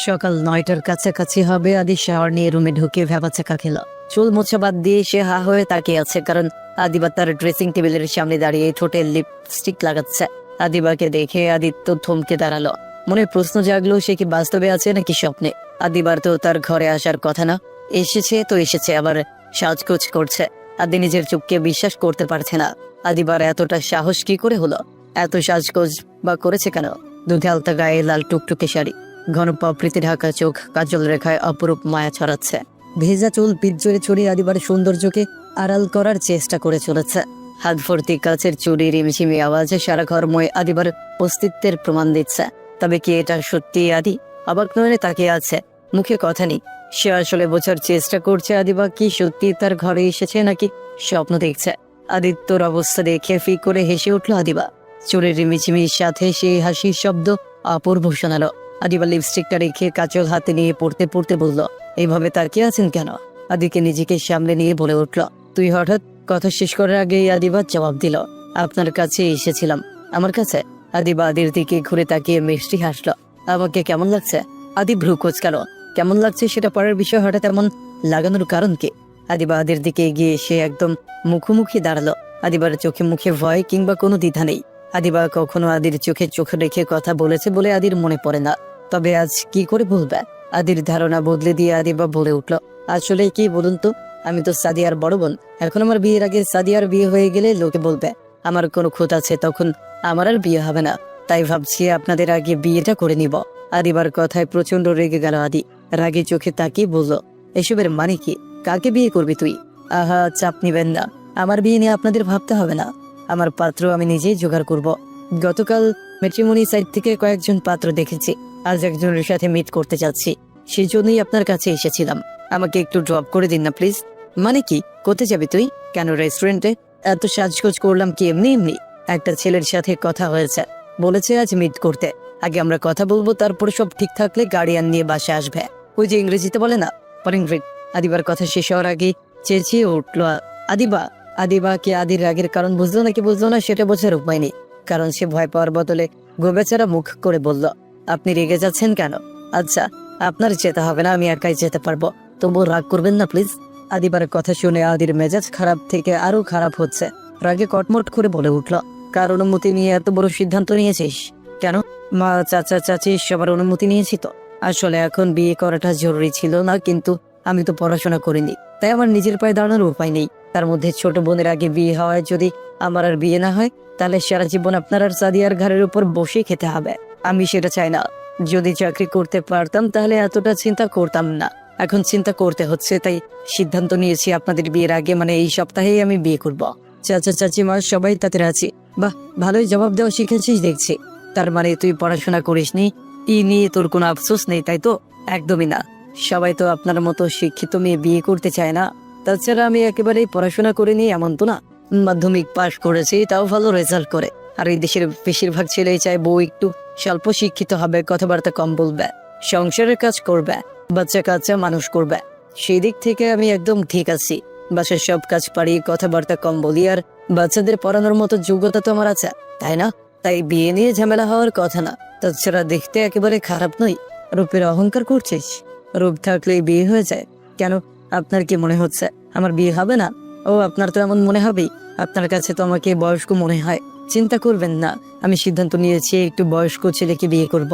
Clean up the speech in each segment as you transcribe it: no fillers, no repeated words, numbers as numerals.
সকাল 9টার কাছাকাছি হবে। আদি শাওয়ার নিয়ে রুমে ঢুকে ভ্যাবাচাকা খেল। চুল মোছা বাদ দিয়ে সে হা হয়ে তাকিয়ে আছে, কারণ আদিবা তার ড্রেসিং টেবিলের সামনে দাঁড়িয়ে ঠোঁটে লিপস্টিক লাগাচ্ছে। আদিবাকে দেখে আদিত্য থমকে দাঁড়ালো। মনে প্রশ্ন জাগলো, সে কি বাস্তবে আছে নাকি স্বপ্নে? আদিবার তো তার ঘরে আসার কথা না। এসেছে তো এসেছে, আবার সাজগোজ করছে। আদি নিজের চোখকে বিশ্বাস করতে পারছে না। আদিবার এতটা সাহস কি করে হলো? এত সাজগোজ বা করেছে কেন? দুধে আলতা গায়ে লাল টুকটুকে শাড়ি, ঘন পাপড়িতে ঢাকা চোখ, কাজল রেখায় অপরূপ মায়া ছড়াচ্ছে। ভেজা চুল পিঠ জুড়ে ছড়িয়ে আদিবার সৌন্দর্যকে আড়াল করার চেষ্টা করে চলেছে। হাত ভর্তি কাচের চুড়ি রিমঝিমি আওয়াজে সারা ঘরময় আদিবার অস্তিত্বের প্রমাণ দিচ্ছে। তবে কি এটা সত্যি আদি? অবাক নয়নে তাকিয়ে আছে, মুখে কথা নেই। সে আসলে বোঝার চেষ্টা করছে আদিবা কি সত্যি তার ঘরে এসেছে নাকি স্বপ্ন দেখছে। আদিত্যর অবস্থা দেখে ফি করে হেসে উঠল আদিবা। চুলের রিমিঝিমির সাথে সেই হাসির শব্দ অপূর্ব শোনালো। আদিবা লিপস্টিকটা রেখে কাজল হাতে নিয়ে পড়তে পড়তে বলল, এইভাবে তাকিয়ে আছেন কেন? আদিকে নিজেকে সামনে নিয়ে বলে উঠল, তুই হঠাৎ? কথা শেষ করার আগেই আদিবা জবাব দিল, আপনার কাছে এসেছিলাম। আমার কাছে? আদিবা আদির দিকে ঘুরে তাকিয়ে মিষ্টি হাসলো। আমাকে কেমন লাগছে? আদি ভ্রু কোঁচকালো। কেমন লাগছে সেটা পরের বিষয়, হঠাৎ এমন লাগানোর কারণ কি? আদিবা আদির দিকে এগিয়ে এসে একদম মুখোমুখি দাঁড়ালো। আদিবার চোখে মুখে ভয় কিংবা কোনো দ্বিধা নেই। আদিবা কখনো আদির চোখে চোখ রেখে কথা বলেছে বলে আদির মনে পড়ে না। তবে আজ কি করে বলবে? আদির ধারণা বদলে দিয়ে আদিবা বলে উঠল, আসলে কি বলুন তো, আমি তো সাদিয়ার বড় বোন। এখন আমার বিয়ের আগে সাদিয়ার বিয়ে হয়ে গেলে লোকে বলবে আমার কোনো খুঁত আছে, তখন আমার আর বিয়ে হবে না। তাই ভাবছি আপনাদের আগে বিয়েটা করে নিব। আদিবার কথায় প্রচন্ড রেগে গেল আদি। রাগে চোখে তাকিয়ে বলল, এসবের মানে কি? কাকে বিয়ে করবি তুই? আহা, চাপ নিবেন না, আমার বিয়ে নিয়ে আপনাদের ভাবতে হবে না। আমার পাত্র আমি নিজেই জোগাড় করব। গতকাল ম্যাট্রিমনি সাইট থেকে কয়েকজন পাত্র দেখেছি, আজ একজনের সাথে মিট করতে যাচ্ছি। সেই জন্যই আপনার কাছে এসেছিলাম। আমাকে একটু ড্রপ করে দিন না প্লিজ। মানে কি? কোথায় যাবি তুই? কেন রেস্টুরেন্টে? এত সাজগোজ করলাম কি এমনি এমনি? একটা ছেলের সাথে কথা হয়েছে, বলেছে আজ মিট করতে। আগে আমরা কথা বলবো, তারপরে সব ঠিক থাকলে গার্ডিয়ান নিয়ে বাসায় আসবে। ওই যে ইংরেজিতে বলে না, পরিং গ্রিট। আদিবার কথা শেষ হওয়ার আগে চেঁচিয়ে উঠল আদিবা। আদিবা কি আদির রাগের কারণ বুঝলো নাকি বুঝলো না সেটা বোঝার উপায় নেই, কারণ সে ভয় পাওয়ার বদলে গোবেচারা মুখ করে বলল, আপনি রেগে যাচ্ছেন কেন? আচ্ছা, আপনার যেতে হবে না, আমি একাই যেতে পারবো। তবুও রাগ করবেন না প্লিজ। আদিবার কথা শুনে আদির মেজাজ খারাপ থেকে আরো খারাপ হচ্ছে। রাগে কটমট করে বলে উঠল, কার অনুমতি নিয়ে এত বড় সিদ্ধান্ত নিয়েছিস? কেন? মা, চাচা, চাচি সবার অনুমতি নিয়েছি তো। আসলে এখন বিয়ে করাটা জরুরি ছিল না, কিন্তু আমি তো পড়াশোনা করিনি, তাই আমার নিজের পায়ে দাঁড়ানোর উপায় নেই। তার মধ্যে ছোট বোনের আগে বিয়ে হওয়ায় যদি আমার আর বিয়ে না হয়, তাহলে সারা জীবন আপনার আর সাদিয়ার ঘাড়ের উপর বসে খেতে হবে। আমি সেটা চাই না। যদি চাকরি করতে পারতাম তাহলে এতটা চিন্তা করতাম না। এখন চিন্তা করতে হচ্ছে, তাই সিদ্ধান্ত নিয়েছি আপনাদের বিয়ের আগে, মানে এই সপ্তাহেই আমি বিয়ে করব। চাচা চাচিমা সবাই তাতে রাজি। বাহ, ভালোই জবাব দেওয়া শিখেছিস দেখছি। তার মানে তুই পড়াশোনা করিসনি, ই নিয়ে তোর কোনো আফসোস নেই, তাই তো? একদমই না। সবাই তো আপনার মতো শিক্ষিত মেয়ে বিয়ে করতে চায় না। তাছাড়া আমি একেবারেই পড়াশোনা করিনি এমন তো না। মাধ্যমিক পাশ করেছি, তাও ভালো রেজাল্ট করে। আর এই দেশের বেশিরভাগ ছেলেই চায় বউ একটু স্বল্প শিক্ষিত হবে, কথাবার্তা কম বলবে, সংসারের কাজ করবে, বাচ্চা কাচ্চা মানুষ করবে। সেই দিক থেকে আমি একদম ঠিক আছি। বাসার সব কাজ পারি, কথাবার্তা কম বলি, আর বাচ্চাদের পড়ানোর মতো যোগ্যতা তো আমার আছে, তাই না? তাই বিয়ে নিয়ে ঝামেলা হওয়ার কথা না। তাছাড়া দেখতে একেবারে খারাপ নই। রূপের অহংকার করছিস? রূপ থাকলেই বিয়ে হয়ে যায়? কেন, আপনার কি মনে হচ্ছে আমার বিয়ে হবে না? ও, আপনার তো এমন মনে হবেই। আপনার কাছে তো আমাকে বয়স্ক মনে হয়। চিন্তা করবেন না, আমি সিদ্ধান্ত নিয়েছি একটু বয়স্ক ছেলেকে বিয়ে করব,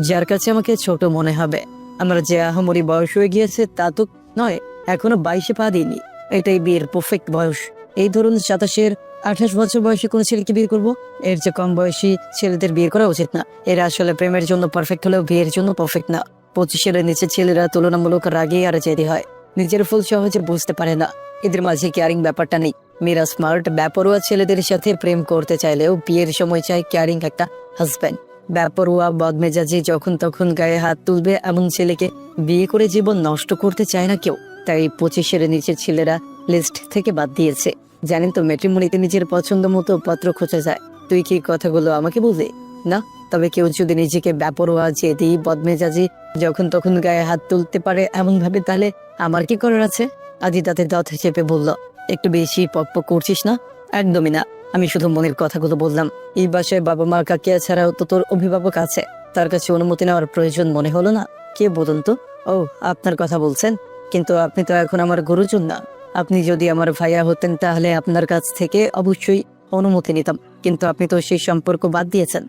যার কাছে আমাকে ছোট মনে হবে। আমার যে আহামরি বয়স হয়ে গিয়েছে তা তো নয়, এখনো 22-এ পা দিইনি। এটাই বিয়ের পারফেক্ট বয়স। এই ধরুন 27-এর 28 বছর বয়সে কোনো ছেলেকে বিয়ে করব। এর যে কম বয়সী ছেলেদের বিয়ে করা উচিত না। এরা আসলে প্রেমের জন্য পারফেক্ট হলেও বিয়ের জন্য পারফেক্ট না। 25-এর নিচে ছেলেরা তুলনামূলক রাগে আর জেদি হয়, নিজের ফুল সহজে বুঝতে পারে না। এদের মাঝে কেয়ারিং ব্যাপারটা নেই। মেয়েরা স্মার্ট বেপরোয়া ছেলেদের সাথে প্রেম করতে চাইলেও বিয়ের সময় চায় কেয়ারিং একটা হাজব্যান্ড। বেপরোয়া বদমেজাজি যখন তখন গায়ে হাত তুলবে এমন ছেলেকে বিয়ে করে জীবন নষ্ট করতে চায় না কেউ। তাই 25-এর নিচের ছেলেরা লিস্ট থেকে বাদ দিয়েছে। জানেন তো, ম্যাট্রিমনিতে নিজের পছন্দ মতো পাত্র খোঁজা যায়। তুই কি কথাগুলো আমাকে বললি না? তবে কেউ যদি নিজেকে বেপরোয়া, জেদি, বদমেজাজি, যখন তখন গায়ে হাত তুলতে পারে এমন ভাবে, তাহলে আমার কি করার আছে? আদি তাতে দাঁত চেপে বলল, একটু বেশি পকপক করছিস না? একদমই না, আমি শুধু মনের কথাগুলো বললাম। এই বাসায় বাবা মা কাকিয়া ছাড়াও তো তোর অভিভাবক আছে, তার কাছে অনুমতি নেওয়ার প্রয়োজন মনে হলো না? কে বলুন তো? ও, আপনার কথা বলছেন? কিন্তু আপনি তো এখন আমার গুরুজন না। আপনি যদি আমার ভাইয়া হতেন তাহলে আপনার কাছ থেকে অবশ্যই অনুমতি নিতাম, কিন্তু আপনি তো সেই সম্পর্ক বাদ দিয়েছেন।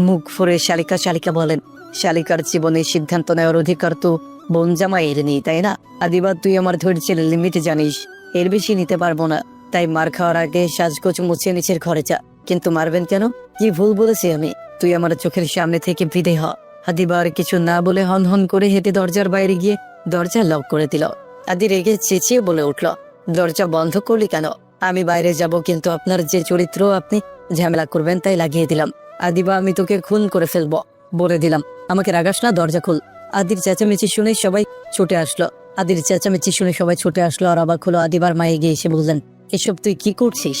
মুখ ফুরে শালিকা শালিকা বলেন। শালিকার জীবনে সিদ্ধান্ত নেওয়ার অধিকার তো বোন জামাইয়ের নেই, তাই না? আদিবা, তুই আমার ধৈর্যের লিমিট জানিস, এর বেশি নিতে পারবো না। তাই মার খাওয়ার আগে সাজগোজ মুছিয়ে নিচের ঘরে যা। কিন্তু মারবেন কেন? কি ভুল বলেছি আমি? তুই আমার চোখের সামনে থেকে বিদায় হ। আদিবা আর কিছু না বলে হন হন করে হেঁটে দরজার বাইরে গিয়ে দরজা লক করে দিল। আদি রেগে চেঁচিয়ে বলে উঠল, দরজা বন্ধ করলি কেন? আমি বাইরে যাব, কিন্তু আপনার যে চরিত্র, আপনি ঝামেলা করবেন তাই লাগিয়ে দিলাম। আদিবা, আমি তোকে খুন করে ফেলবো বলে দিলাম। আমাকে রাগাস না, দরজা খুল। আদির চেঁচামেচি শুনে সবাই ছুটে আসলো। আর অবাক হলো। আদিবার মা এগিয়ে এসে বললেন, এসব তুই কি করছিস?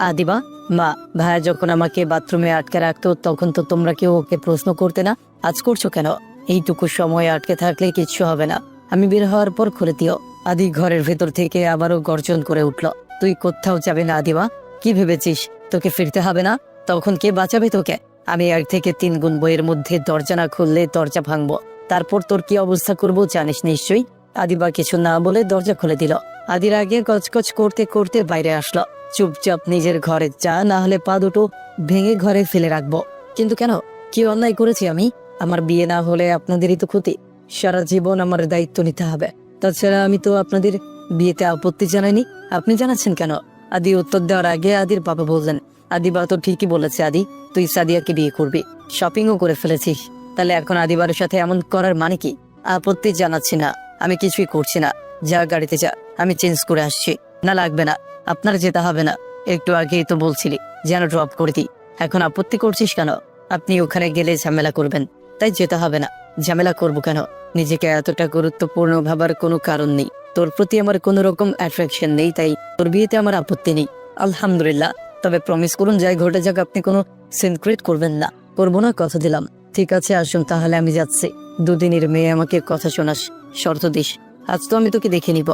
আদিবা, মা, ভাইয়া যখন আমাকে বাথরুমে আটকে রাখতো তখন তো তোমরা কেউ ওকে প্রশ্ন করতে না, আজ করছো কেন? এইটুকু সময় আটকে থাকলে কিচ্ছু হবে না, আমি বের হওয়ার পর খুলে দিও। আদি ঘরের ভেতর থেকে আবারও গর্জন করে উঠল, তুই কোথাও যাবে না আদিবা। কি ভেবেছিস তোকে ফিরতে হবে না? তখন কে বাঁচাবে তোকে? আমি 1 থেকে 3 গুণ বইয়ের মধ্যে দরজা না খুললে দরজা ভাঙবো, তারপর তোর কি অবস্থা করবো জানিস নিশ্চয়ই। আদিবা কিছু না বলে দরজা খুলে দিল। আদির আগে কচকচ করতে করতে বাইরে আসলো। চুপচাপ নিজের ঘরে যা, না হলে পা দুটো ভেঙে ঘরে ফেলে রাখবো। কিন্তু কেন? কি অন্যায় করেছি আমি? আমার বিয়ে না হলে আপনাদেরই তো ক্ষতি। সারা জীবন আমার দায়িত্ব নিতে হবে। তাছাড়া আমি তো আপনাদের বিয়েতে আপত্তি জানাইনি, আপনি জানাচ্ছেন কেন? আদি উত্তর দেওয়ার আগে আদির বাবা বললেন, আদিবা তো ঠিকই বলেছে আদি, তুই সাদিয়াকে বিয়ে করবি, শপিংও করে ফেলেছিস। তাহলে এখন আদিবার সাথে এমন করার মানে কি? আপত্তি জানাচ্ছি না, আমি কিছুই করছি না। যা, গাড়িতে যা, আমি চেঞ্জ করে আসছি। না লাগবে না, আপনার যেতে হবে না। একটু আগেই তো বলছিলি যেন ড্রপ করে দিই, এখন আপত্তি করছিস কেন? আপনি ওখানে গেলে ঝামেলা করবেন, তাই যেতে হবে না। ঝামেলা করবো কেন? নিজেকে এতটা গুরুত্বপূর্ণ ভাবার কোনো কারণ নেই। তোর প্রতি আমার কোনো রকম অ্যাট্রাকশন নেই, তাই তোর বিয়েতে আমার আপত্তি নেই। আলহামদুলিল্লাহ, তবে প্রমিস করুন যাই ঘটে যাক আপনি কোনো সিনক্রেট করবেন না। করবো না, কথা দিলাম। ঠিক আছে, আসুন তাহলে, আমি যাচ্ছি। দুদিনের মেয়ে, আমাকে কথা শোনাস, শর্ত দিস। আজ তো আমি তোকে দেখে নিব।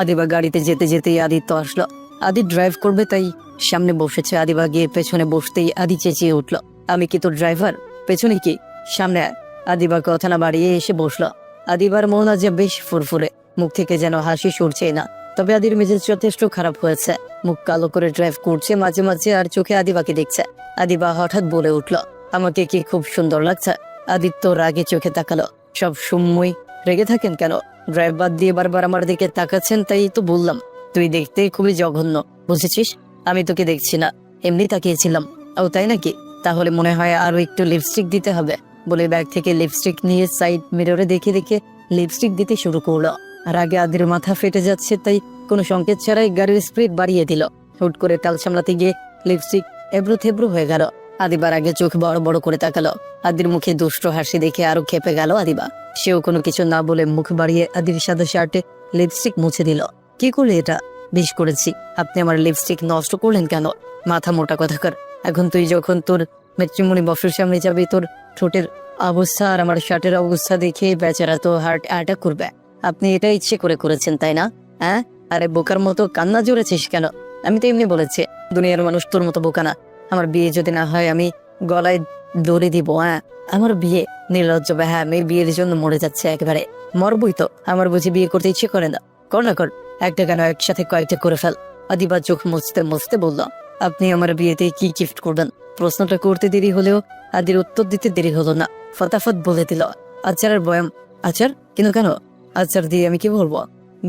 আদিবা গাড়িতে যেতে যেতেই আদিত্য আসলো। আদি ড্রাইভ করবে তাই সামনে বসেছে। আদিবা গিয়ে পেছনে বসতেই আদি চেঁচিয়ে উঠল, আমি কি তোর ড্রাইভার? পেছনে কি, সামনে আয়। আদিবা কথা না বাড়িয়ে এসে বসলো। আদিবার মন আজ বেশ ফুরফুরে, মুখ থেকে যেন হাসি সরছেই না। তবে আদির মেজাজ যথেষ্ট খারাপ হয়েছে। মুখ কালো করে ড্রাইভ করছে মাঝে মাঝে, আর চোখে আদিবাকে দেখছে। আদিবা হঠাৎ বলে উঠল, আমাকে কি খুব সুন্দর লাগছে? আদিত্য রাগে চোখে তাকালো। সব সময় রেগে থাকেন কেন? ড্রাইভ বাদ দিয়ে বারবার আমার দিকে তাকাচ্ছেন, তাই তো বললাম তুই দেখতে খুবই জঘন্য, বুঝেছিস? আমি তোকে দেখছি না, এমনি তাকিয়েছিলাম। ও তাই নাকি? তাহলে মনে হয় আরো একটু লিপস্টিক দিতে হবে, বলে ব্যাগ থেকে লিপস্টিক নিয়ে সাইড মিররে দেখে দেখে লিপস্টিক দিতে শুরু করলো। আর আগে আদির মাথা ফেটে যাচ্ছে, তাই কোনো সংকেত ছাড়াই গাড়ির স্পিড বাড়িয়ে দিল। হুট করে টাল সামলাতে গিয়ে লিপস্টিক এবড়ো থেবড়ো হয়ে গেল। আদিবার আগে চোখ বড় বড় করে তাকালো। আদির মুখে দুষ্ট হাসি দেখে আরো খেপে গেল আদিবা। সেও কোনো কিছু না বলে মুখ বাড়িয়ে আদির সাদা শার্টে লিপস্টিক মুছে দিল। কি করলে এটা? বেশ করেছি। আপনি আমার লিপস্টিক নষ্ট করলেন কেন? মাথা মোটা কথাকার। এখন তুই যখন তোর ম্যাট্রিমনি বফের সামনে যাবি, তোর ঠোঁটের অবস্থা আর আমার শার্টের অবস্থা দেখে বেচারা তো হার্ট অ্যাটাক করবে। আপনি এটা ইচ্ছে করে করেছেন, তাই না? হ্যাঁ, আরে বোকার মতো কান্না জুড়েছিস কেন? আমি তো এমনি বলেছি, দুনিয়ার মানুষ তোর মতো বোকা না। আমার বিয়ে যদি না হয় আমি গলায় দড়ি দিব। হ্যাঁ, আমার বিয়ে? নির্লজ্জ হ্যাঁ, মেয়ের বিয়ের জন্য মরে যাচ্ছে একেবারে। মরবই তো, আমার বুঝি বিয়ে করতে ইচ্ছে করে না? কর না কর, একটা কেন একসাথে কয়েকটা করে ফেল। আদিবা চোখ মুছতে মুছতে বলল, আপনি আমার বিয়েতে কি গিফট করবেন? প্রশ্নটা করতে দেরি হলেও আদির উত্তর দিতে দেরি হলো না, ফটাফট বলে দিল, আচার আর বয়াম। আচার? কিন্তু কেন? আচার দিয়ে আমি কি বলবো?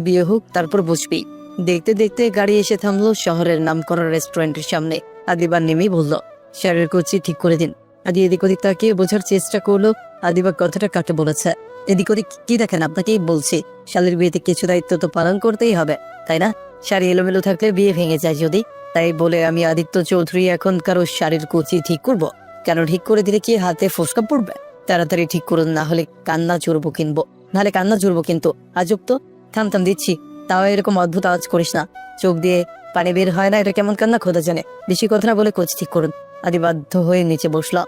বিয়ে হোক তারপর বুঝবি। দেখতে দেখতে গাড়ি এসে থামলো শহরের নামকরা রেস্টুরেন্টের সামনে। আদিবা নেমেই বলল, শাড়ির কুচি ঠিক করে দিন। আদি এদিক ওদিক তাকিয়ে বোঝার চেষ্টা করলো আদিবা কথাটা কাটে বলেছে। এদিক ওদিক কি দেখেন? আপনাকেই বলছি, শালীর বিয়েতে কিছু দায়িত্ব তো পালন করতেই হবে, তাই না? শাড়ি এলোমেলো থাকলে বিয়ে ভেঙে যায় যদি। তাই বলে আমি আদিত্য চৌধুরী এখন কারো শাড়ির কুচি ঠিক করব? কেন? ঠিক করে দিলে কি হাতে ফোসকা পড়বে? তাড়াতাড়ি ঠিক করুন, না হলে কান্না জুড়বো কিন্তু। আজব তো। থাম দিচ্ছি। তাও এরকম অদ্ভুত আওয়াজ করিস না, চোখ দিয়ে পানি বের হয় না, এটা কেমন কান্না খোদা জানে। বেশি কথা না বলে কোচ ঠিক করুন। আদি বাধ্য হয়ে নিচে বসলো।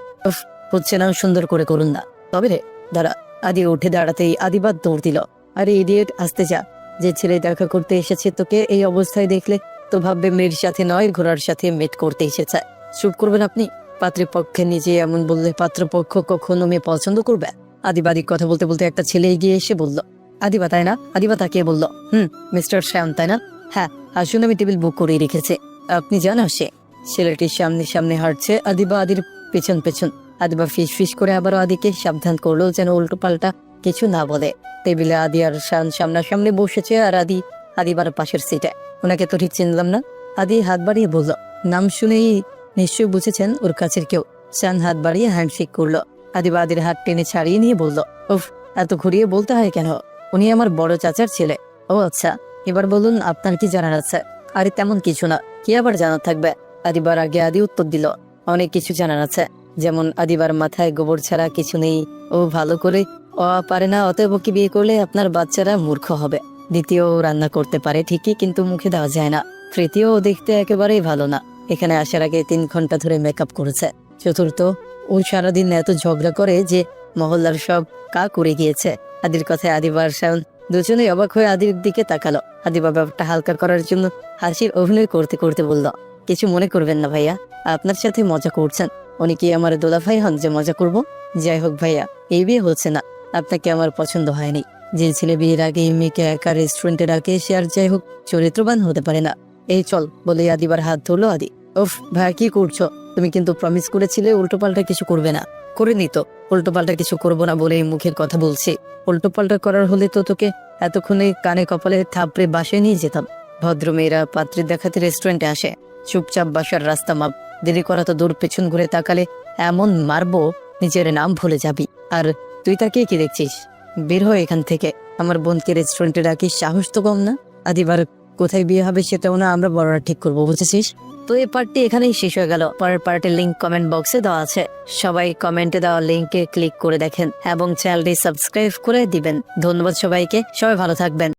হচ্ছে না, সুন্দর করে করুন না। তবে রে, দাঁড়া। আদি উঠে দাঁড়াতেই আদিবাদ দৌড় দিল, আরে ইডিয়েট, আসতে যা। যে ছেলে দেখা করতে এসেছে তোকে এই অবস্থায় দেখলে তো ভাববে মেয়ের সাথে নয়, ঘোড়ার সাথে মেট করতে এসেছে। চুপ করবেন আপনি। পাত্রপক্ষে নিজে এমন বললে পাত্রপক্ষ কখনো মেয়ে পছন্দ করবে? আদিবাদী কথা বলতে বলতে একটা ছেলে এগিয়ে এসে বলল, আদিবা তাই না? আদিবা তাকিয়ে বলল, মিস্টার শ্যাম তাই না? হ্যাঁ আসুন, আমি টেবিল বুক করে রেখেছি, আপনি জান আসে। ছেলেটির সামনে সামনে হাঁটছে, আদিবা আদির পেছন পেছন। আদিবা ফিস ফিস করে আবারও আদিকে সাবধান করলো যেন উল্টো পাল্টা কিছু না বলে। টেবিলে আদি আর শান সামনাসামনি বসেছে, আর আদিবার পাশের সিটে। ওনাকে তো ঠিক চিনলাম না। আদি হাত বাড়িয়ে বলল, নাম শুনেই নিশ্চয়ই বুঝেছেন ওর কাছের কেউ। শান হাত বাড়িয়ে হ্যান্ডশেক করলো। আদিবা আদির হাত টেনে ছাড়িয়ে নিয়ে বলল, উফ, এত ঘুরিয়ে বলতে হয় কেন? উনি আমার বড় চাচার ছেলে। ও আচ্ছা, এবার বলুন আপনার কি জানার আছে? আরে তেমন কিছু না, কি আবার জানার থাকবে? আদিবার আগে আদি উত্তর দিল, অনেক কিছু জানার আছে। যেমন আদিবার মাথায় গোবর ছাড়া কিছু নেই, ও ভালো করে পারে না, অতএব ওকে বিয়ে করলে আপনার বাচ্চারা মূর্খ হবে। দ্বিতীয়, ও রান্না করতে পারে ঠিকই, কিন্তু মুখে দেওয়া যায় না। তৃতীয়, ও দেখতে একেবারেই ভালো না, এখানে আসার আগে 3 ঘন্টা ধরে মেকআপ করেছে। চতুর্থ, ও সারাদিন এত ঝগড়া করে যে মহল্লার সব কা করে গিয়েছে। আদির কথায় আদিবার শাওন দুজনেই অবাক হয়ে আদির দিকে তাকালো। আদিবা ব্যাপারটা হালকা করার জন্য হাসির অভিনয় করতে করতে বলল, কিছু মনে করবেন না ভাইয়া, আপনার সাথে মজা করছেন। উনি কি আমার দোলাভাই হন যে মজা করব? যাই হোক ভাইয়া, এই বিয়ে হচ্ছে না, আপনাকে আমার পছন্দ হয়নি। যে ছেলে বিয়ের আগে এই মেয়েকে একা রেস্টুরেন্টে রাখে, সে আর যাই হোক চরিত্রবান হতে পারে না। এই চল বলে আদিবার হাত ধরলো আদি। উফ ভাইয়া, কি করছো? তুমি কিন্তু প্রমিস করেছিলে উল্টোপাল্টা কিছু করবে না। করিনি তো, উল্টোপাল্টা কিছু করবো না বলে মুখের কথা বলছি। উল্টোপাল্টা করার হলে তো তোকে এতক্ষণে কানে কপালে থাপড়ে বাসায় নিয়ে যেতাম। ভদ্র মেয়েরা পাত্রী দেখাতে রেস্টুরেন্টে আসে, চুপচাপ বাসার রাস্তা মাপ। দেরি করা তো দূর, পেছন ঘুরে তাকালে এমন মারবো নিজের নাম ভুলে যাবি। আর তুই তাকে কি দেখছিস? বের হয়ে এখান থেকে। আমার বোনকে রেস্টুরেন্টে রাখিস, সাহস তো কম না। আদিবার কোথায় বিয়ে হবে সেটাও না আমরা বড়রা ঠিক করবো, বুঝেছিস? তো এই পার্টটি এখানেই শেষ হয়ে গেল। পরের পার্টের লিঙ্ক কমেন্ট বক্সে দেওয়া আছে, সবাই কমেন্টে দেওয়া লিঙ্কে ক্লিক করে দেখেন এবং চ্যানেলটি সাবস্ক্রাইব করে দিবেন। ধন্যবাদ সবাইকে, সবাই ভালো থাকবেন।